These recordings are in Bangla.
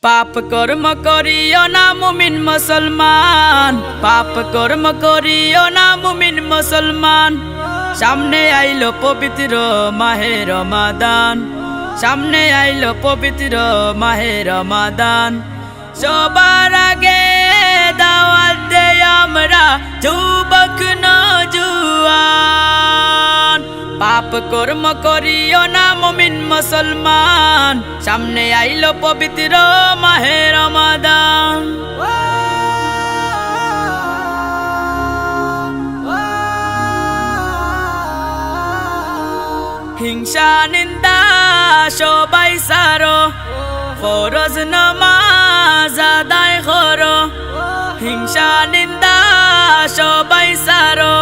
পাপ কর্ম করিও না মুমিন মুসলমান, পাপ কর্ম করিও না মুমিন মুসলমান। সামনে আইলো পবিত্র মাহে রমাদান, সামনে আইলো পবিত্র মাহে রমাদান। সবার আগে দাওয়াত দেই আমরা যুবক নওজোয়ান। পাপ কর্ম করিও না মুমিন মুসলমান, সামনে আইলো পবিত্র মাহে রমাদান। হিংসা নিন্দা সবাই সারো, ফরজ নামাজ আদায় করো। হিংসা নিন্দা সবাই সারো,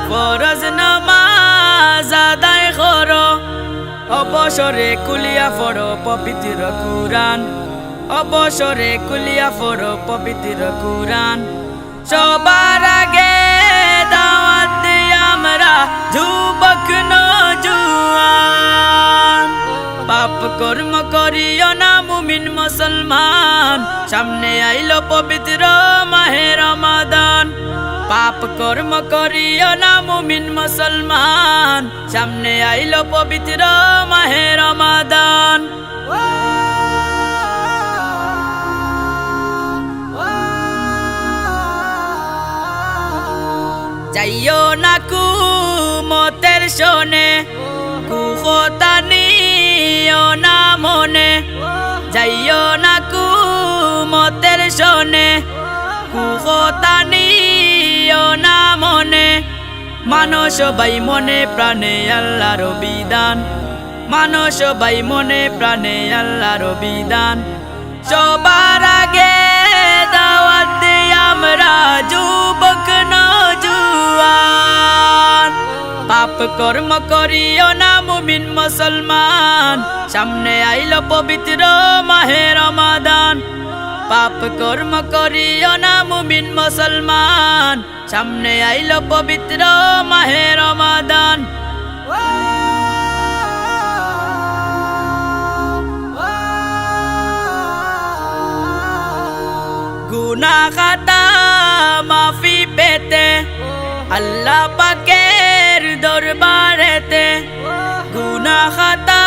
ফরজ নামাজ আদায় করো। অবসরে কুলিয়া পড়ো পবিত্র কুরআন, অবসরে কুলিয়া পড়ো পবিত্র কুরআন। সবার আগে দাওয়াত দিই আমরা যুবক নওজোয়ান। পাপ কর্ম করিও না মুমিন মুসলমান, সামনে আইলো পবিত্র মাহে রমাদান। পাপ কর্ম করিও না মুমিন মুসলমান, সামনে আইলো পবিত্র মাহে রমাদান। যাইও না কুমতের শোনে, কুখতা নিও না মনে। যাইও না কুমতের শোনে, কুখতা নিও না মনে। মানো সবাই মনে প্রাণে আল্লাহর বিধান, মানো সবাই মনে প্রাণে আল্লাহর বিধান। সবার আগে দাওয়াত দেই আমরা যুবক নওজোয়ান। পাপ কর্ম করিও না মুমিন মুসলমান, সামনে আইলো পবিত্র মাহে রমাদান। পাপ কর্ম করিও না মুমিন মুসলমান, সামনে আইলো পবিত্র মাহে রমাদান। গুনাহ খাতা মাফি পেতে আল্লাহ পাকের দরবারেতে। গুনাহ খাতা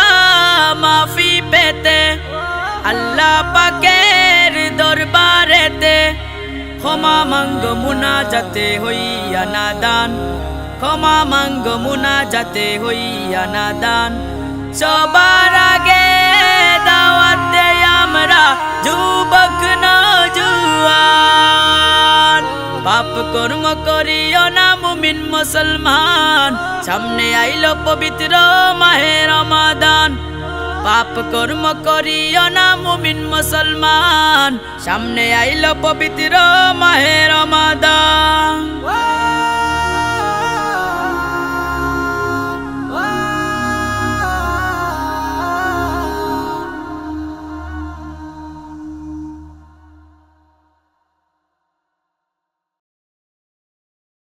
মাফি পেতে আল্লাহ পাকের দরবারেতে। ক্ষমা মাঙ্গ মুনাজাতে হইয়া নাদান, ক্ষমা মাঙ্গ মুনাজাতে হইয়া নাদান। সবার আগে দাওয়াত দেই আমরা যুবক নওজোয়ান। পাপ কর্ম করিও না মুমিন মুসলমান, সামনে আইলো পবিত্র মাহে রমাদান। পাপ কর্ম করিও না মুমিন মুসলমান, সামনে আইলো পবিত্র মাহে রমাদান।